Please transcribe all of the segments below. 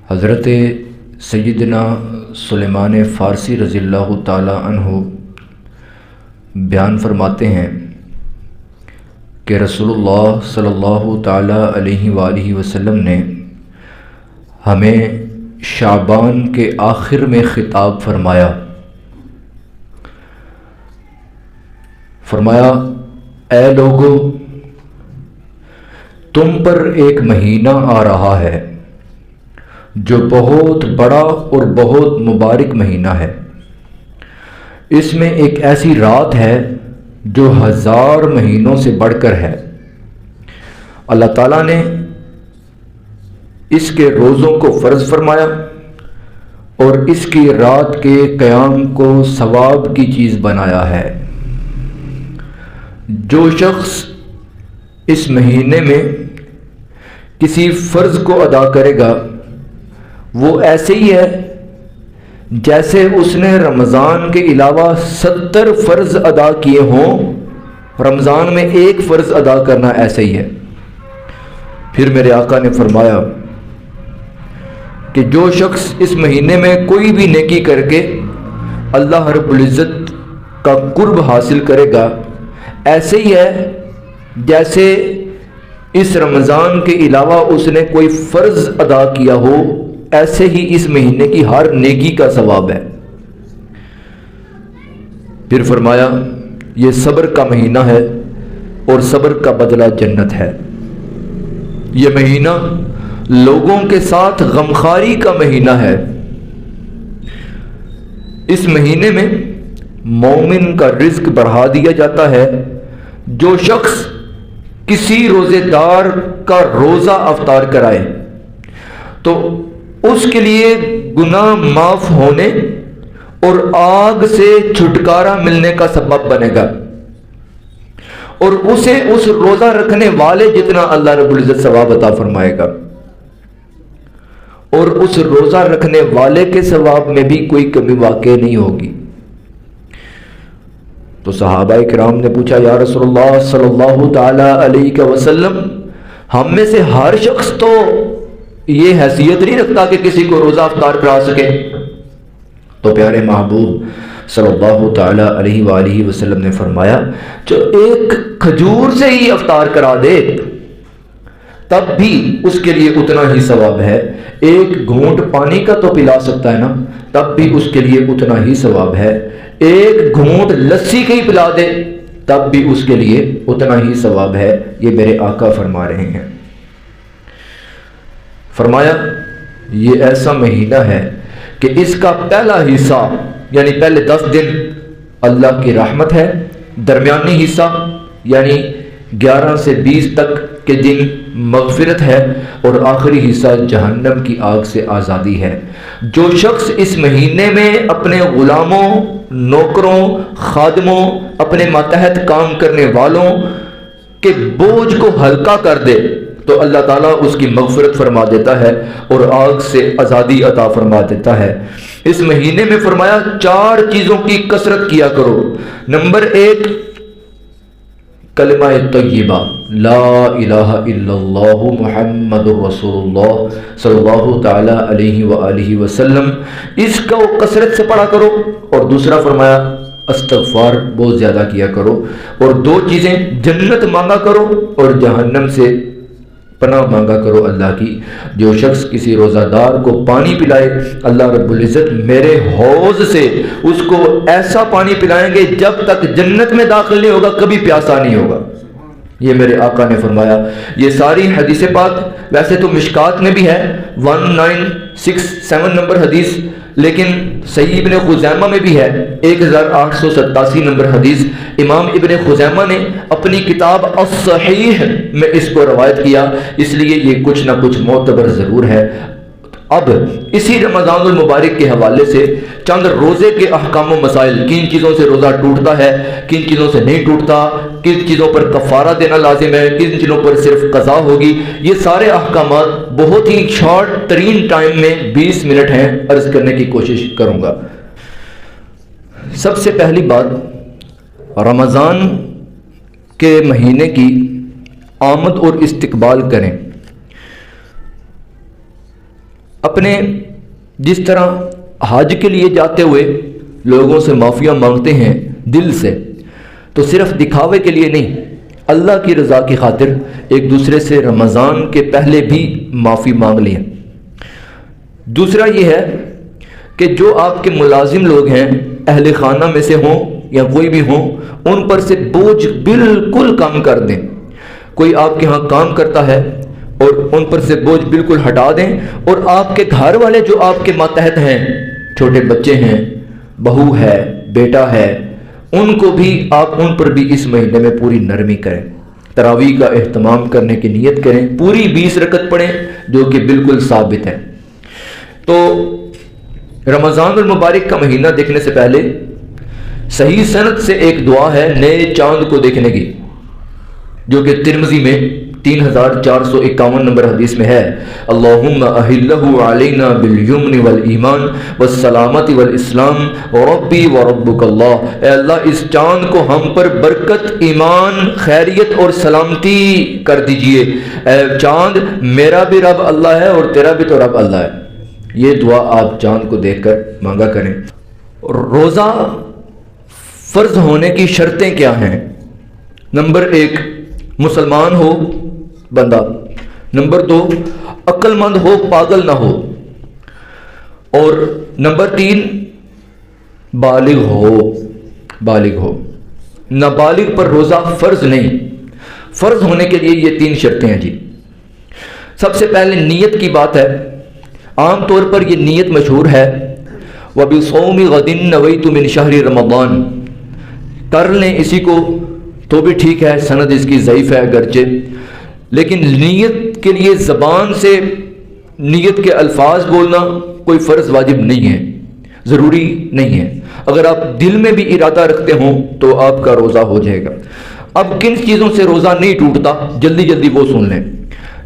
حضرت سیدنا سلیمان فارسی رضی اللہ تعالی عنہ بیان فرماتے ہیں کہ رسول اللہ صلی اللہ تعالی علیہ وآلہ وسلم نے ہمیں شعبان کے آخر میں خطاب فرمایا اے لوگو، تم پر ایک مہینہ آ رہا ہے جو بہت بڑا اور بہت مبارک مہینہ ہے۔ اس میں ایک ایسی رات ہے جو 1000 مہینوں سے بڑھ کر ہے۔ اللہ تعالیٰ نے اس کے روزوں کو فرض فرمایا اور اس کی رات کے قیام کو ثواب کی چیز بنایا ہے۔ جو شخص اس مہینے میں کسی فرض کو ادا کرے گا وہ ایسے ہی ہے جیسے اس نے رمضان کے علاوہ 70 فرض ادا کیے ہوں۔ رمضان میں ایک فرض ادا کرنا ایسے ہی ہے۔ پھر میرے آقا نے فرمایا کہ جو شخص اس مہینے میں کوئی بھی نیکی کر کے اللہ رب العزت کا قرب حاصل کرے گا، ایسے ہی ہے جیسے اس رمضان کے علاوہ اس نے کوئی فرض ادا کیا ہو، ایسے ہی اس مہینے کی ہر نیکی کا ثواب ہے۔ پھر فرمایا یہ صبر کا مہینہ ہے اور صبر کا بدلہ جنت ہے۔ یہ مہینہ لوگوں کے ساتھ غمخواری کا مہینہ ہے۔ اس مہینے میں مومن کا رزق بڑھا دیا جاتا ہے۔ جو شخص کسی روزے دار کا روزہ افطار کرائے تو اس کے لیے گناہ معاف ہونے اور آگ سے چھٹکارا ملنے کا سبب بنے گا، اور اسے اس روزہ رکھنے والے جتنا اللہ رب العزت ثواب عطا فرمائے گا، اور اس روزہ رکھنے والے کے ثواب میں بھی کوئی کمی واقع نہیں ہوگی۔ تو صحابہ کرام نے پوچھا یا رسول اللہ صلی اللہ تعالی علیہ وسلم، ہم میں سے ہر شخص تو یہ حیثیت نہیں رکھتا کہ کسی کو روزہ افطار کرا سکے؟ تو پیارے محبوب صلی اللہ تعالی علیہ وآلہ وسلم نے فرمایا جو ایک کھجور سے ہی افطار کرا دے تب بھی اس کے لیے اتنا ہی ثواب ہے۔ ایک گھونٹ پانی کا تو پلا سکتا ہے نا، تب بھی اس کے لیے اتنا ہی ثواب ہے۔ ایک گھونٹ لسی کا ہی پلا دے تب بھی اس کے لیے اتنا ہی ثواب ہے۔ یہ میرے آقا فرما رہے ہیں۔ فرمایا یہ ایسا مہینہ ہے کہ اس کا پہلا حصہ یعنی پہلے 10 دن اللہ کی رحمت ہے، درمیانی حصہ یعنی 11 سے 20 تک کے دن مغفرت ہے، اور آخری حصہ جہنم کی آگ سے آزادی ہے۔ جو شخص اس مہینے میں اپنے غلاموں، نوکروں، خادموں، اپنے ماتحت کام کرنے والوں کے بوجھ کو ہلکا کر دے تو اللہ تعالیٰ اس کی مغفرت فرما دیتا ہے اور آگ سے آزادی عطا فرما دیتا ہے۔ اس مہینے میں فرمایا 4 چیزوں کی کثرت کیا کرو۔ نمبر 1 کلمہ طیبہ لا الہ الا اللہ محمد رسول اللہ صلی اللہ تعالی علیہ وآلہ وسلم، اس کو کثرت سے پڑھا کرو۔ اور دوسرا فرمایا استغفار بہت زیادہ کیا کرو، اور 2 چیزیں جنت مانگا کرو اور جہنم سے پناہ مانگا کرو اللہ کی۔ جو شخص کسی روزہ دار کو پانی پلائے، اللہ رب العزت میرے حوض سے اس کو ایسا پانی پلائیں گے جب تک جنت میں داخل نہیں ہوگا کبھی پیاسا نہیں ہوگا۔ یہ میرے آقا نے فرمایا۔ یہ ساری حدیث پاک ویسے تو مشکات میں بھی ہے 1967 نمبر حدیث، لیکن صحیح ابن خزیمہ میں بھی ہے 1887 نمبر حدیث۔ امام ابن خزیمہ نے اپنی کتاب الصحیح میں اس کو روایت کیا، اس لیے یہ کچھ نہ کچھ معتبر ضرور ہے۔ اب اسی رمضان المبارک کے حوالے سے چند روزے کے احکام و مسائل، کن چیزوں سے روزہ ٹوٹتا ہے، کن چیزوں سے نہیں ٹوٹتا، کن چیزوں پر کفارہ دینا لازم ہے، کن چیزوں پر صرف قضا ہوگی، یہ سارے احکامات بہت ہی شارٹ ترین ٹائم میں 20 منٹ ہیں، عرض کرنے کی کوشش کروں گا۔ سب سے پہلی بات، رمضان کے مہینے کی آمد اور استقبال کریں۔ اپنے جس طرح حج کے لیے جاتے ہوئے لوگوں سے معافیاں مانگتے ہیں دل سے، تو صرف دکھاوے کے لیے نہیں، اللہ کی رضا کی خاطر ایک دوسرے سے رمضان کے پہلے بھی معافی مانگ لیں۔ دوسرا یہ ہے کہ جو آپ کے ملازم لوگ ہیں، اہل خانہ میں سے ہوں یا کوئی بھی ہوں، ان پر سے بوجھ بالکل کم کر دیں۔ کوئی آپ کے ہاں کام کرتا ہے اور ان پر سے بوجھ بالکل ہٹا دیں، اور آپ کے گھر والے جو آپ کے ماتحت ہیں، چھوٹے بچے ہیں، بہو ہے، بیٹا ہے، ان کو بھی آپ ان پر بھی اس مہینے میں پوری نرمی کریں، تراویح کا اہتمام کرنے کی نیت کریں، پوری 20 رکعت پڑھیں جو کہ بالکل ثابت ہے۔ تو رمضان المبارک کا مہینہ دیکھنے سے پہلے صحیح سند سے ایک دعا ہے نئے چاند کو دیکھنے کی، جو کہ ترمذی میں 3451 نمبر حدیث میں ہے، اللہم اہلہ علینا بالیمن والایمان والسلامت والاسلام ربی وربک اللہ، اے اللہ اس چاند کو ہم پر برکت، ایمان، خیریت اور سلامتی کر دیجئے۔ اے چاند میرا بھی رب اللہ ہے اور تیرا بھی تو رب اللہ ہے۔ یہ دعا آپ چاند کو دیکھ کر مانگا کریں۔ روزہ فرض ہونے کی شرطیں کیا ہیں؟ نمبر 1، مسلمان ہو بندہ۔ نمبر 2، عقل مند ہو، پاگل نہ ہو۔ اور نمبر 3، بالغ ہو۔ نابالغ پر روزہ فرض نہیں۔ فرض ہونے کے لیے یہ 3 شرطیں ہیں جی۔ سب سے پہلے نیت کی بات ہے۔ عام طور پر یہ نیت مشہور ہے، وَبِصَوْمِ غَدٍ نَوَيْتُ مِنْ شَهْرِ رمضان، کر لیں اسی کو تو بھی ٹھیک ہے، سند اس کی ضعیف ہے اگرچہ، لیکن نیت کے لیے زبان سے نیت کے الفاظ بولنا کوئی فرض واجب نہیں ہے، ضروری نہیں ہے۔ اگر آپ دل میں بھی ارادہ رکھتے ہوں تو آپ کا روزہ ہو جائے گا۔ اب کن چیزوں سے روزہ نہیں ٹوٹتا، جلدی جلدی وہ سن لیں۔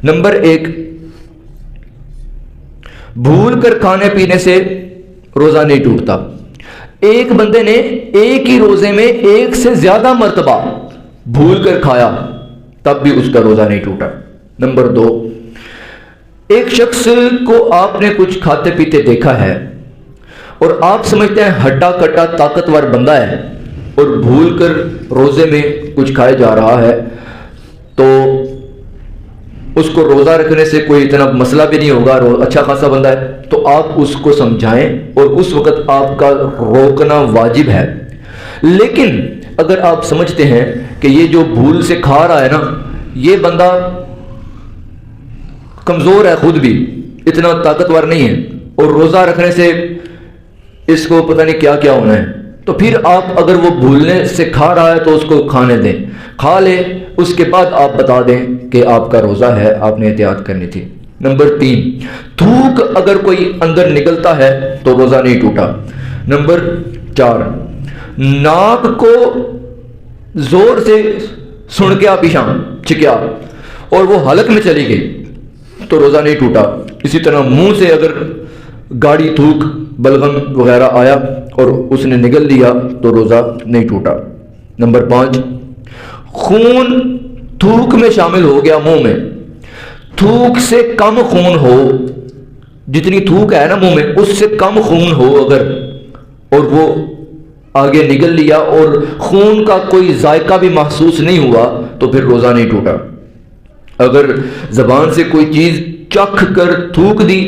نمبر 1، بھول کر کھانے پینے سے روزہ نہیں ٹوٹتا۔ ایک بندے نے ایک ہی روزے میں 1 سے زیادہ مرتبہ بھول کر کھایا تب بھی اس کا روزہ نہیں ٹوٹا۔ نمبر 2، ایک شخص کو آپ نے کچھ کھاتے پیتے دیکھا ہے اور آپ سمجھتے ہیں ہٹا کٹا طاقتور بندہ ہے اور بھول کر روزے میں کچھ کھائے جا رہا ہے، تو اس کو روزہ رکھنے سے کوئی اتنا مسئلہ بھی نہیں ہوگا، اچھا خاصا بندہ ہے، تو آپ اس کو سمجھائیں اور اس وقت آپ کا روکنا واجب ہے۔ لیکن اگر آپ سمجھتے ہیں کہ یہ جو بھول سے کھا رہا ہے نا، یہ بندہ کمزور ہے، خود بھی اتنا طاقتور نہیں ہے، اور روزہ رکھنے سے اس کو پتہ نہیں کیا کیا ہونا ہے، تو پھر آپ اگر وہ بھولنے سے کھا رہا ہے تو اس کو کھانے دیں، کھا لے، اس کے بعد آپ بتا دیں کہ آپ کا روزہ ہے، آپ نے احتیاط کرنی تھی۔ نمبر 3، تھوک اگر کوئی اندر نکلتا ہے تو روزہ نہیں ٹوٹا۔ نمبر 4، ناک کو زور سے سنکیا پیشاں چکیا اور وہ حلق میں چلی گئی تو روزہ نہیں ٹوٹا۔ اسی طرح منہ سے اگر گاڑی تھوک بلغم وغیرہ آیا اور اس نے نگل لیا تو روزہ نہیں ٹوٹا۔ نمبر 5، خون تھوک میں شامل ہو گیا، منہ میں تھوک سے کم خون ہو، جتنی تھوک ہے نا منہ میں اس سے کم خون ہو اگر، اور وہ آگے نگل لیا اور خون کا کوئی ذائقہ بھی محسوس نہیں ہوا تو پھر روزہ نہیں ٹوٹا۔ اگر زبان سے کوئی چیز چکھ کر تھوک دی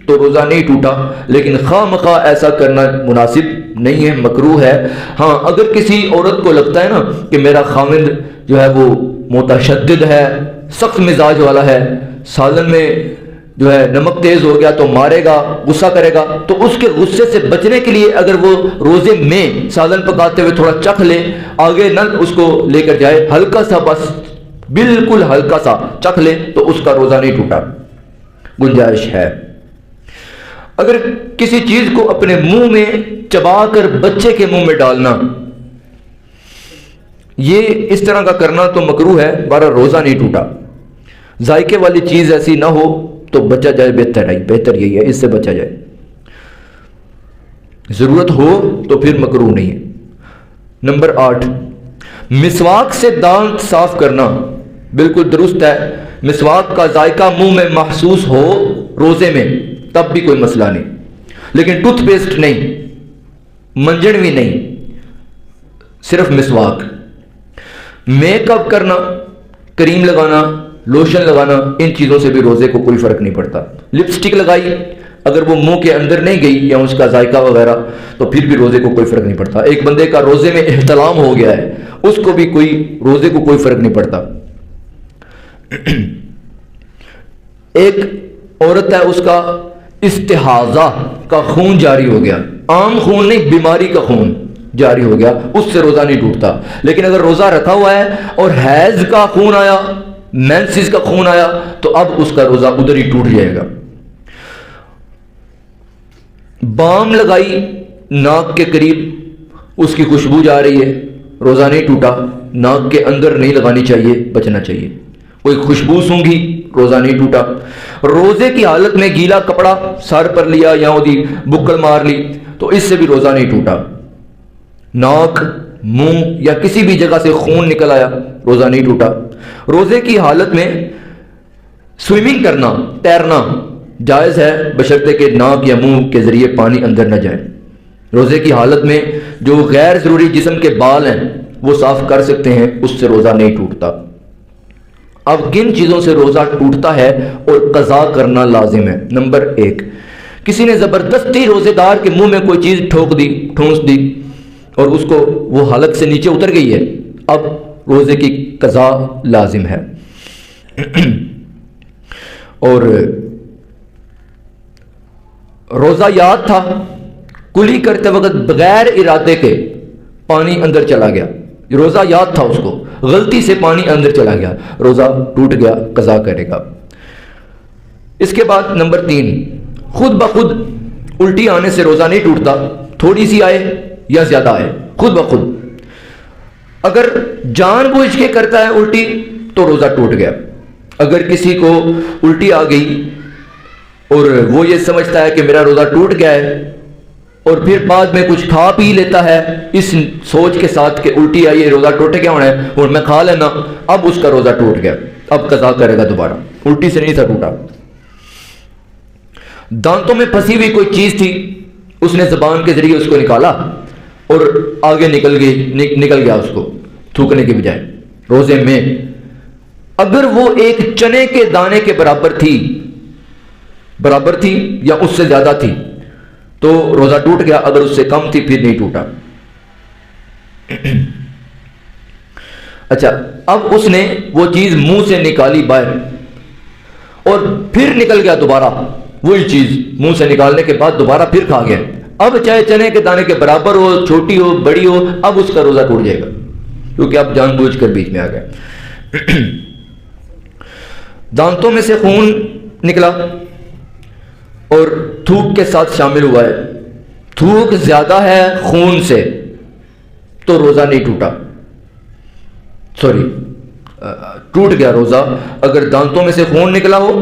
تو روزہ نہیں ٹوٹا، لیکن خواہ مخواہ ایسا کرنا مناسب نہیں ہے، مکروہ ہے۔ ہاں اگر کسی عورت کو لگتا ہے نا کہ میرا خاوند جو ہے وہ متشدد ہے، سخت مزاج والا ہے، سالن میں جو ہے نمک تیز ہو گیا تو مارے گا، غصہ کرے گا، تو اس کے غصے سے بچنے کے لیے اگر وہ روزے میں سالن پکاتے ہوئے تھوڑا چکھ لے، آگے نہ اس کو لے کر جائے، ہلکا سا بس بالکل ہلکا سا چکھ لے تو اس کا روزہ نہیں ٹوٹا، گنجائش ہے۔ اگر کسی چیز کو اپنے منہ میں چبا کر بچے کے منہ میں ڈالنا، یہ اس طرح کا کرنا تو مکروہ ہے، بارہ روزہ نہیں ٹوٹا۔ ذائقے والی چیز ایسی نہ ہو تو بچا جائے، بہتر یہی ہے، اس سے بچا جائے۔ ضرورت ہو تو پھر مکروہ نہیں ہے۔ نمبر 8، مسواک سے دانت صاف کرنا بالکل درست ہے۔ مسواک کا ذائقہ منہ میں محسوس ہو روزے میں تب بھی کوئی مسئلہ نہیں. لیکن ٹوتھ پیسٹ نہیں, منجن بھی نہیں, صرف مسواک. میک اپ کرنا, کریم لگانا, لوشن لگانا, ان چیزوں سے بھی روزے کو کوئی فرق نہیں پڑتا. لپسٹک لگائی, اگر وہ منہ کے اندر نہیں گئی یا اس کا ذائقہ وغیرہ, تو پھر بھی روزے کو کوئی فرق نہیں پڑتا. ایک بندے کا روزے میں احتلام ہو گیا ہے, اس کو بھی روزے کو کوئی فرق نہیں پڑتا. ایک عورت ہے, اس کا استحاضہ کا خون جاری ہو گیا, عام خون نہیں, بیماری کا خون جاری ہو گیا, اس سے روزہ نہیں ٹوٹتا. لیکن اگر روزہ رکھا ہوا ہے اور حیض کا خون آیا, مینسز کا خون آیا, تو اب اس کا روزہ ادھر ہی ٹوٹ جائے گا. بام لگائی ناک کے قریب, اس کی خوشبو جا رہی ہے, روزہ نہیں ٹوٹا. ناک کے اندر نہیں لگانی چاہیے, بچنا چاہیے. کوئی خوشبو سونگھی, روزہ نہیں ٹوٹا. روزے کی حالت میں گیلا کپڑا سر پر لیا یا ودی بکل مار لی, تو اس سے بھی روزہ نہیں ٹوٹا. ناک, منہ یا کسی بھی جگہ سے خون نکل آیا, روزہ نہیں ٹوٹا. روزے کی حالت میں سوئمنگ کرنا, تیرنا جائز ہے, بشرطے کہ ناک یا منہ کے ذریعے پانی اندر نہ جائے. روزے کی حالت میں جو غیر ضروری جسم کے بال ہیں وہ صاف کر سکتے ہیں, اس سے روزہ نہیں ٹوٹتا. اب کن چیزوں سے روزہ ٹوٹتا ہے اور قضا کرنا لازم ہے؟ نمبر 1, کسی نے زبردستی روزے دار کے منہ میں کوئی چیز ٹھونس دی اور اس کو وہ حلق سے نیچے اتر گئی ہے, اب روزے کی قضا لازم ہے. اور روزہ یاد تھا, کلی کرتے وقت بغیر ارادے کے پانی اندر چلا گیا, روزہ یاد تھا, اس کو غلطی سے پانی اندر چلا گیا, روزہ ٹوٹ گیا, قضا کرے گا. اس کے بعد نمبر 3, خود بخود الٹی آنے سے روزہ نہیں ٹوٹتا, تھوڑی سی آئے یا زیادہ آئے, خود بخود. اگر جان بوجھ کے کرتا ہے الٹی تو روزہ ٹوٹ گیا. اگر کسی کو الٹی آ گئی اور وہ یہ سمجھتا ہے کہ میرا روزہ ٹوٹ گیا ہے, اور پھر بعد میں کچھ کھا پی لیتا ہے اس سوچ کے ساتھ کہ الٹی آئی ہے, روزہ ٹوٹ گیا ہونا ہے اور میں کھا لینا, اب اس کا روزہ ٹوٹ گیا, اب قضا کرے گا دوبارہ. الٹی سے نہیں تھا ٹوٹا. دانتوں میں پھنسی ہوئی کوئی چیز تھی, اس نے زبان کے ذریعے اس کو نکالا اور آگے نکل گیا اس کو تھوکنے کے بجائے. روزے میں اگر وہ ایک چنے کے دانے کے برابر تھی یا اس سے زیادہ تھی تو روزہ ٹوٹ گیا, اگر اس سے کم تھی پھر نہیں ٹوٹا. اچھا, اب اس نے وہ چیز منہ سے نکالی باہر اور پھر نکل گیا دوبارہ, وہی چیز منہ سے نکالنے کے بعد دوبارہ پھر کھا گیا. اب چاہے چنے کے دانے کے برابر ہو, چھوٹی ہو, بڑی ہو, اب اس کا روزہ ٹوٹ جائے گا, کیونکہ اب جان بوجھ کر بیچ میں آ گیا. دانتوں میں سے خون نکلا اور تھوک کے ساتھ شامل ہوا ہے, تھوک زیادہ ہے خون سے تو روزہ نہیں ٹوٹا, ٹوٹ گیا روزہ. اگر دانتوں میں سے خون نکلا ہو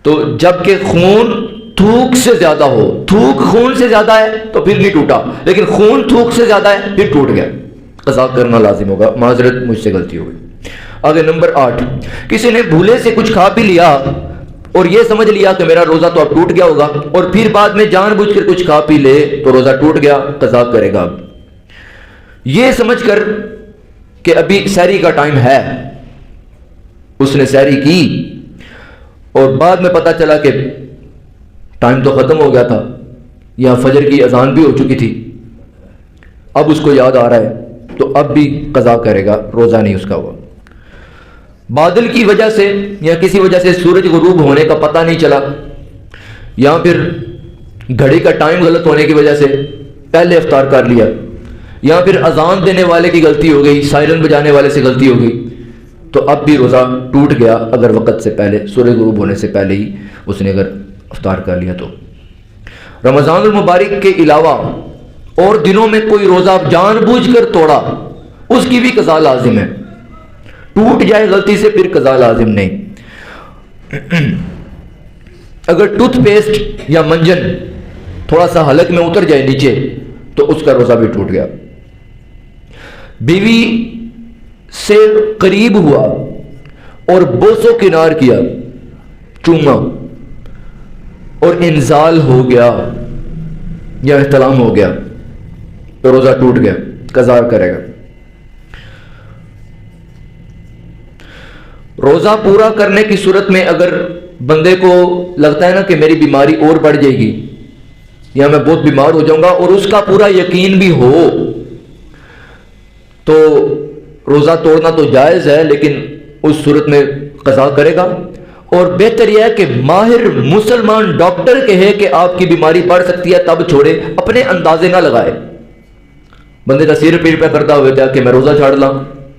تو جب کہ خون تھوک سے زیادہ ہو, تھوک خون سے زیادہ ہے تو پھر نہیں ٹوٹا, لیکن خون تھوک سے زیادہ ہے پھر ٹوٹ گیا, قضا کرنا لازم ہوگا. معذرت, مجھ سے غلطی ہو گئی. آگے نمبر 8, کسی نے بھولے سے کچھ کھا پی لیا اور یہ سمجھ لیا کہ میرا روزہ تو اب ٹوٹ گیا ہوگا, اور پھر بعد میں جان بوجھ کر کچھ کھا پی لے تو روزہ ٹوٹ گیا, قضا کرے گا. یہ سمجھ کر کہ ابھی سحری کا ٹائم ہے, اس نے سحری کی اور بعد میں پتا چلا کہ ٹائم تو ختم ہو گیا تھا یا فجر کی اذان بھی ہو چکی تھی, اب اس کو یاد آ رہا ہے تو اب بھی قضا کرے گا, روزہ نہیں اس کا ہوا. بادل کی وجہ سے یا کسی وجہ سے سورج غروب ہونے کا پتہ نہیں چلا, یا پھر گھڑی کا ٹائم غلط ہونے کی وجہ سے پہلے افطار کر لیا, یا پھر اذان دینے والے کی غلطی ہو گئی, سائرن بجانے والے سے غلطی ہو گئی, تو اب بھی روزہ ٹوٹ گیا اگر وقت سے پہلے, سورج غروب ہونے سے پہلے ہی اس نے اگر افطار کر لیا. تو رمضان المبارک کے علاوہ اور دنوں میں کوئی روزہ جان بوجھ کر توڑا, اس کی بھی قضا لازم ہے. ٹوٹ جائے غلطی سے پھر قضا لازم نہیں. اگر ٹوتھ پیسٹ یا منجن تھوڑا سا حلق میں اتر جائے نیچے تو اس کا روزہ بھی ٹوٹ گیا. بیوی سے قریب ہوا اور بوسو کنار کیا, چوما, اور انزال ہو گیا یا احتلام ہو گیا تو روزہ ٹوٹ گیا، قضا کرے گا۔ روزہ پورا کرنے کی صورت میں اگر بندے کو لگتا ہے نا کہ میری بیماری اور بڑھ جائے گی یا میں بہت بیمار ہو جاؤں گا، اور اس کا پورا یقین بھی ہو، تو روزہ توڑنا تو جائز ہے، لیکن اس صورت میں قضا کرے گا۔ اور بہتر یہ ہے کہ ماہر مسلمان ڈاکٹر کہے کہ آپ کی بیماری بڑھ سکتی ہے تب چھوڑے، اپنے اندازے نہ لگائے۔ بندے کا سر پیر پہ کرتا ہوئے تھا کہ میں روزہ چھاڑ لاں،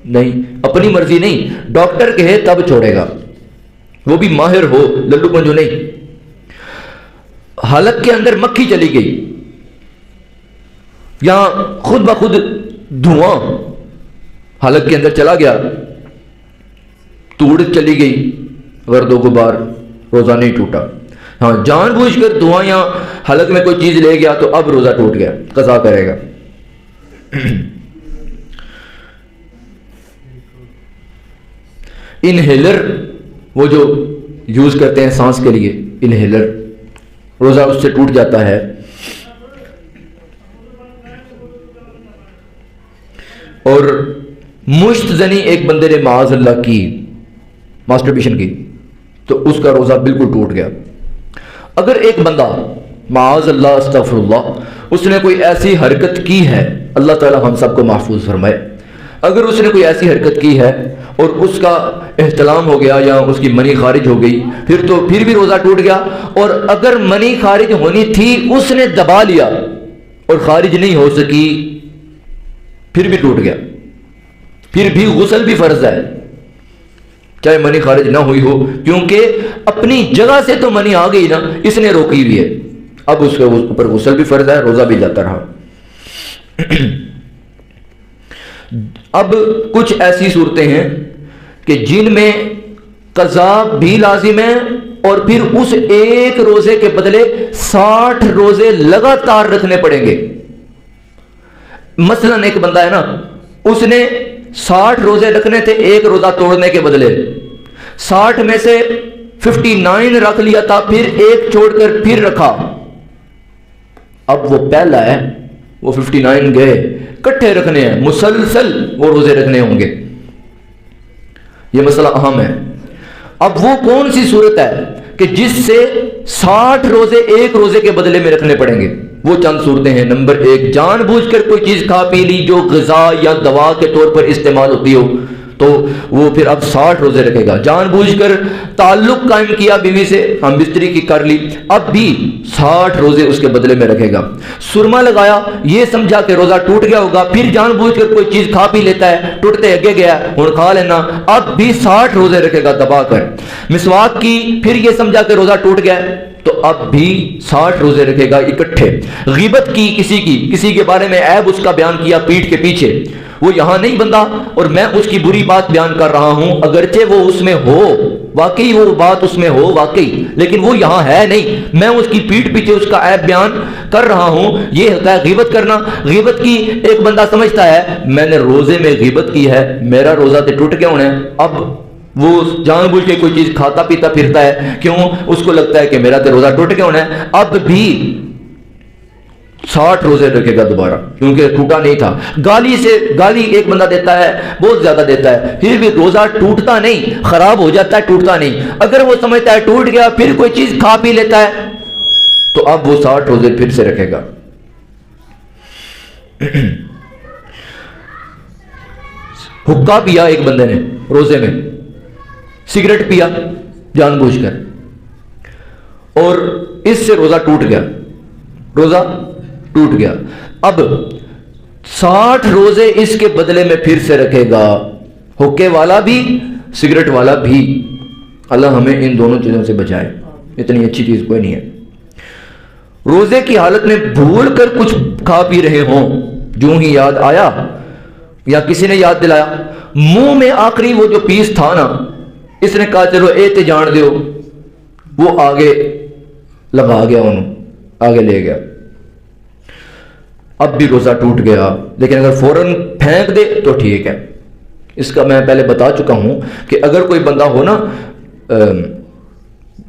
نہیں، اپنی مرضی نہیں، ڈاکٹر کہے تب چھوڑے گا، وہ بھی ماہر ہو، للو پنجو نہیں۔ حلق کے اندر مکھی چلی گئی یا خود بخود دھواں حلق کے اندر چلا گیا، توڑ چلی گئی، گرد و غبار، روزہ نہیں ٹوٹا۔ ہاں، جان بوجھ کر دھواں یا حلق میں کوئی چیز لے گیا تو اب روزہ ٹوٹ گیا، قضا کرے گا۔ انہیلر، وہ جو یوز کرتے ہیں سانس کے لیے، انہیلر، روزہ اس سے ٹوٹ جاتا ہے۔ اور مشت زنی ایک بندے نے معاذ اللہ کی، ماسٹربیشن کی، تو اس کا روزہ بالکل ٹوٹ گیا۔ اگر ایک بندہ معاذ اللہ استغفر اللہ اس نے کوئی ایسی حرکت کی ہے، اللہ تعالی ہم سب کو محفوظ فرمائے، اگر اس نے کوئی ایسی حرکت کی ہے اور اس کا احتلام ہو گیا یا اس کی منی خارج ہو گئی، پھر بھی روزہ ٹوٹ گیا۔ اور اگر منی خارج ہونی تھی اس نے دبا لیا اور خارج نہیں ہو سکی، پھر بھی ٹوٹ گیا، پھر بھی غسل بھی فرض ہے، چاہے منی خارج نہ ہوئی ہو، کیونکہ اپنی جگہ سے تو منی آ گئی نا، اس نے روکی ہوئی ہے، اب اس کے اوپر غسل بھی فرض ہے، روزہ بھی جاتا رہا۔ اب کچھ ایسی صورتیں ہیں کہ جن میں قضا بھی لازم ہے، اور پھر اس ایک روزے کے بدلے 60 روزے لگاتار رکھنے پڑیں گے۔ مثلا ایک بندہ ہے نا، اس نے 60 روزے رکھنے تھے ایک روزہ توڑنے کے بدلے، 60 میں سے 59 رکھ لیا تھا، پھر ایک چھوڑ کر پھر رکھا، اب وہ پہلا ہے، وہ 59 گئے، کٹھے رکھنے ہیں، مسلسل وہ روزے رکھنے ہوں گے۔ یہ مسئلہ اہم ہے۔ اب وہ کون سی صورت ہے کہ جس سے 60 روزے ایک روزے کے بدلے میں رکھنے پڑیں گے؟ وہ چند صورتیں ہیں۔ نمبر 1، جان بوجھ کر کوئی چیز کھا پی لی جو غذا یا دوا کے طور پر استعمال ہوتی ہو، تو وہ پھر اب 60 روزے رکھے گا۔ جان بوجھ کر تعلق قائم کیا بیوی سے، ہم بستری کی کر لی، اب بھی 60 روزے اس کے بدلے میں رکھے گا۔ سرما لگایا، یہ سمجھا کہ روزہ ٹوٹ گیا ہوگا، پھر جان بوجھ کر کوئی چیز کھا پی لیتا ہے، ٹوٹتے اگے گیا، ہوں کھا لینا، اب بھی 60 روزے رکھے گا دبا کر۔ مسواک کی، پھر یہ سمجھا کہ روزہ ٹوٹ گیا تو اب بھی 60 روزے رکھے گا اکٹھے۔ غیبت کی، کسی کے بارے میں عیب اس کا بیان کیا پیٹھ کے پیچھے، وہ یہاں نہیں بندہ اور میں اس کی بری بات بیان کر رہا ہوں، اگرچہ وہ اس میں ہو، واقعی وہ بات اس میں ہو واقعی، لیکن وہ یہاں ہے نہیں، میں اس کی پیٹھ پیچھے اس کا عیب بیان کر رہا ہوں، یہ ہوتا ہے غیبت کرنا۔ غیبت کی ایک بندہ سمجھتا ہے میں نے روزے میں غیبت کی ہے، میرا روزہ تو ٹوٹ گیا ہونا ہے، اب وہ جان بوجھ کے کوئی چیز کھاتا پیتا پھرتا ہے، کیوں؟ اس کو لگتا ہے کہ میرا تو روزہ ٹوٹ گیا ہونا ہے، اب بھی 60 روزے رکھے گا دوبارہ، کیونکہ ٹوٹا نہیں تھا۔ گالی ایک بندہ دیتا ہے، بہت زیادہ دیتا ہے، پھر بھی روزہ ٹوٹتا نہیں، خراب ہو جاتا ہے، ٹوٹتا نہیں۔ اگر وہ سمجھتا ہے ٹوٹ گیا، پھر کوئی چیز کھا پی لیتا ہے، تو اب وہ 60 روزے پھر سے رکھے گا۔ حقہ پیا ایک بندے نے روزے میں، سگریٹ پیا جان بوجھ کر، اور اس سے روزہ ٹوٹ گیا، روزہ ٹوٹ گیا، اب 60 روزے اس کے بدلے میں پھر سے رکھے گا، حقے والا بھی سگریٹ والا بھی۔ اللہ ہمیں ان دونوں چیزوں سے بچائے، اتنی اچھی چیز کوئی نہیں ہے۔ روزے کی حالت میں بھول کر کچھ کھا پی رہے ہوں، جو ہی یاد آیا یا کسی نے یاد دلایا، منہ میں آخری وہ جو پیس تھا نا، اس نے کہا چلو اے جان دیو، وہ آگے لگا گیا، انہوں آگے لے گیا، اب بھی روزہ ٹوٹ گیا۔ لیکن اگر فوراً پھینک دے تو ٹھیک ہے۔ اس کا میں پہلے بتا چکا ہوں کہ اگر کوئی بندہ ہو نا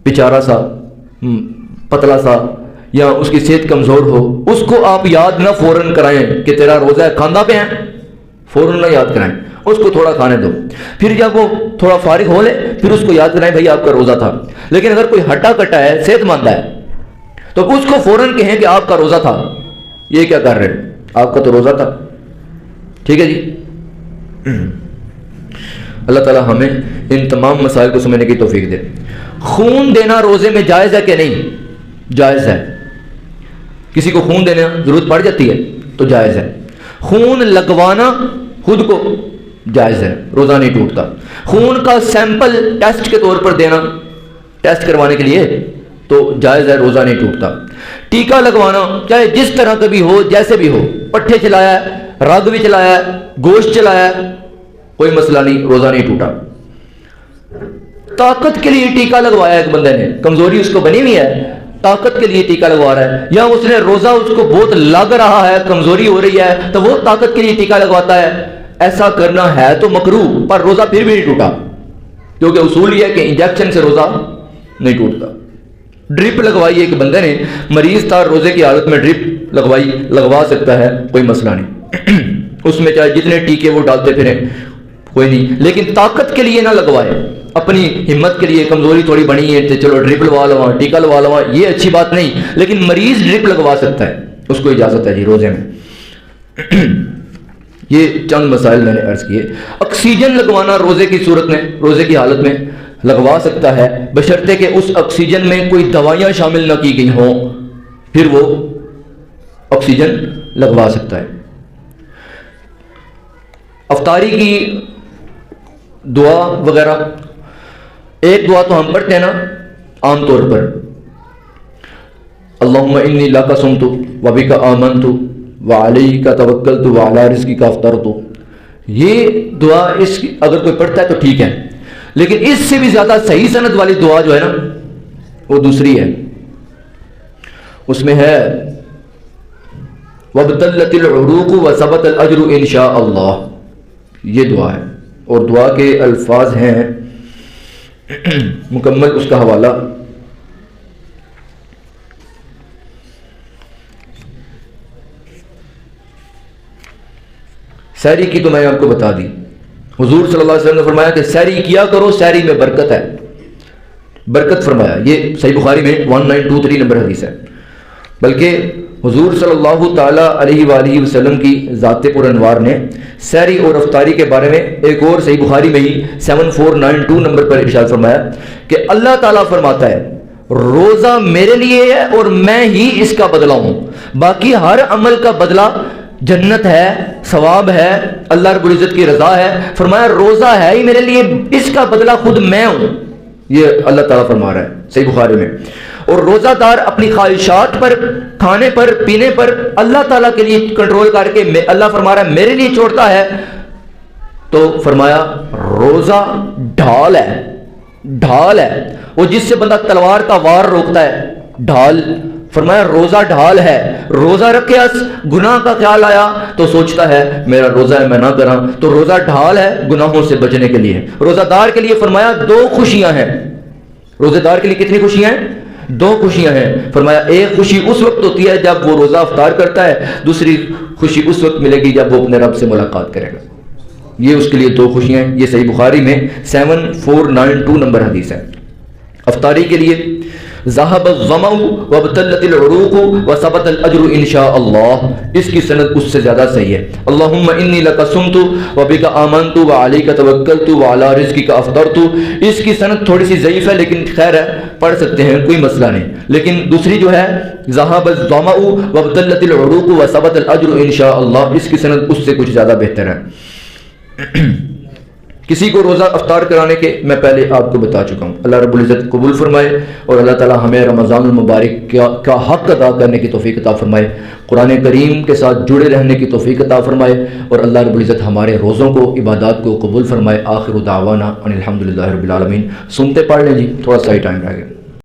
بیچارہ سا پتلا سا یا اس کی صحت کمزور ہو، اس کو آپ یاد نہ فوراً کرائیں کہ تیرا روزہ ہے، کھاندہ پہ ہیں، فوراً نہ یاد کرائیں، اس کو تھوڑا کھانے دو، پھر جب وہ تھوڑا فارغ ہو لے پھر اس کو یاد کرائیں بھائی آپ کا روزہ تھا۔ لیکن اگر کوئی ہٹا کٹا ہے، صحت مند ہے، تو اس کو فوراً کہیں کہ آپ کا روزہ تھا، یہ کیا کر رہے ہیں، آپ کا تو روزہ تھا۔ ٹھیک ہے جی، اللہ تعالیٰ ہمیں ان تمام مسائل کو سمجھنے کی توفیق دے۔ خون دینا روزے میں جائز ہے کہ نہیں؟ جائز ہے۔ کسی کو خون دینا ضرورت پڑ جاتی ہے تو جائز ہے۔ خون لگوانا خود کو جائز ہے، روزہ نہیں ٹوٹتا۔ خون کا سیمپل ٹیسٹ کے طور پر دینا، ٹیسٹ کروانے کے لیے، تو جائز ہے، روزہ نہیں ٹوٹتا۔ ٹیکہ لگوانا چاہے جس طرح کا بھی ہو، جیسے بھی ہو، پٹھے چلایا ہے، رگ بھی چلایا ہے، گوشت چلایا ہے، کوئی مسئلہ نہیں، روزہ نہیں ٹوٹا۔ طاقت کے لیے ٹیکہ لگوایا ایک بندے نے، کمزوری اس کو بنی ہوئی ہے، طاقت کے لیے ٹیکہ لگوا رہا ہے، یا اس نے روزہ اس کو بہت لگ رہا ہے، کمزوری ہو رہی ہے تو وہ طاقت کے لیے ٹیکہ لگواتا ہے، ایسا کرنا ہے تو مکروہ، پر روزہ پھر بھی نہیں ٹوٹا، کیونکہ اصول یہ ہے کہ انجیکشن سے روزہ نہیں ٹوٹتا۔ ڈرپ لگوائی ایک بندے نے، مریض تھا، روزے کی حالت میں ڈرپ لگوائی، لگوا سکتا ہے، کوئی مسئلہ نہیں، اس میں چاہے جتنے ٹیکے وہ ڈالتے پھریں کوئی نہیں، لیکن طاقت کے لیے نہ لگوائے، اپنی ہمت کے لیے کمزوری تھوڑی بنی ہے تو چلو ڈرپ لگوا لوا، ٹیکہ لگوا لوا، یہ اچھی بات نہیں، لیکن مریض ڈرپ لگوا سکتا ہے، اس کو اجازت ہے جی روزے میں۔ یہ چند مسائل میں نے عرض کیے۔ آکسیجن لگوانا روزے کی صورت میں، روزے کی حالت میں لگوا سکتا ہے، بشرطے کہ اس آکسیجن میں کوئی دوائیاں شامل نہ کی گئی ہوں، پھر وہ آکسیجن لگوا سکتا ہے۔ افطاری کی دعا وغیرہ، ایک دعا تو ہم پڑھتے ہیں نا عام طور پر، اللہم انی لک صمت وبک آمنت وعلیک توکلت وعلی رزقک افطرت، یہ دعا اس کی اگر کوئی پڑھتا ہے تو ٹھیک ہے، لیکن اس سے بھی زیادہ صحیح سند والی دعا جو ہے نا وہ دوسری ہے، اس میں ہے وابتلت العروق وثبت الاجر انشاء اللہ، یہ دعا ہے، اور دعا کے الفاظ ہیں مکمل اس کا حوالہ سحری کی تو میں نے آپ کو بتا دی، حضور صلی اللہ علیہ وسلم نے فرمایا کہ سحری کیا کرو، سحری میں برکت ہے، برکت فرمایا، یہ صحیح بخاری میں 1923 نمبر حدیث ہے۔ بلکہ حضور صلی اللہ تعالیٰ علیہ وآلہ وسلم کی ذات پر انوار نے سحری اور افطاری کے بارے میں ایک اور صحیح بخاری میں ہی 7492 نمبر پر ارشاد فرمایا کہ اللہ تعالیٰ فرماتا ہے روزہ میرے لیے ہے اور میں ہی اس کا بدلہ ہوں، باقی ہر عمل کا بدلہ جنت ہے، ثواب ہے، اللہ رب العزت کی رضا ہے، فرمایا روزہ ہے ہی میرے لیے، اس کا بدلہ خود میں ہوں، یہ اللہ تعالیٰ فرما رہا ہے صحیح بخاری میں۔ اور روزہ دار اپنی خواہشات پر، کھانے پر، پینے پر اللہ تعالیٰ کے لیے کنٹرول کر کے اللہ فرما رہا ہے میرے لیے چھوڑتا ہے، تو فرمایا روزہ ڈھال ہے، ڈھال ہے، وہ جس سے بندہ تلوار کا وار روکتا ہے، ڈھال، فرمایا روزہ ڈھال ہے، روزہ رکھے گناہ کا خیال آیا تو سوچتا ہے میرا روزہ ہے میں نہ کراں، تو روزہ ڈھال ہے گناہوں سے بچنے کے لیے۔ روزہ دار کے لیے فرمایا دو خوشیاں ہیں، روزہ دار کے لیے کتنی خوشیاں ہیں؟ دو خوشیاں ہیں، فرمایا ایک خوشی اس وقت ہوتی ہے جب وہ روزہ افطار کرتا ہے، دوسری خوشی اس وقت ملے گی جب وہ اپنے رب سے ملاقات کرے گا، یہ اس کے لیے دو خوشیاں ہیں، یہ صحیح بخاری میں 7492 نمبر حدیث ہے۔ افطاری کے لیے ذهب الظمأ وابتلت العروق وثبت الاجر انشاء اللہ، اس کی سند اس سے زیادہ صحیح ہے۔ اللہم انی لک صمت وبک آمنت وعلیک توکلت وعلی رزقک افطرت، اس کی سند تھوڑی سی ضعیف ہے لیکن خیر ہے، پڑھ سکتے ہیں، کوئی مسئلہ نہیں، لیکن دوسری جو ہے ذهب الظمأ وابتلت العروق وثبت الاجر انشاء اللہ، اس کی سند اس سے کچھ زیادہ بہتر ہے۔ کسی کو روزہ افطار کرانے کے میں پہلے آپ کو بتا چکا ہوں، اللہ رب العزت قبول فرمائے اور اللہ تعالی ہمیں رمضان المبارک کا حق ادا کرنے کی توفیق عطا فرمائے، قرآن کریم کے ساتھ جڑے رہنے کی توفیق عطا فرمائے، اور اللہ رب العزت ہمارے روزوں کو، عبادات کو قبول فرمائے۔ آخر دعوانا ان الحمدللہ رب العالمین۔ سنتے پڑھ لیں جی، تھوڑا سا ہی ٹائم رہ گیا۔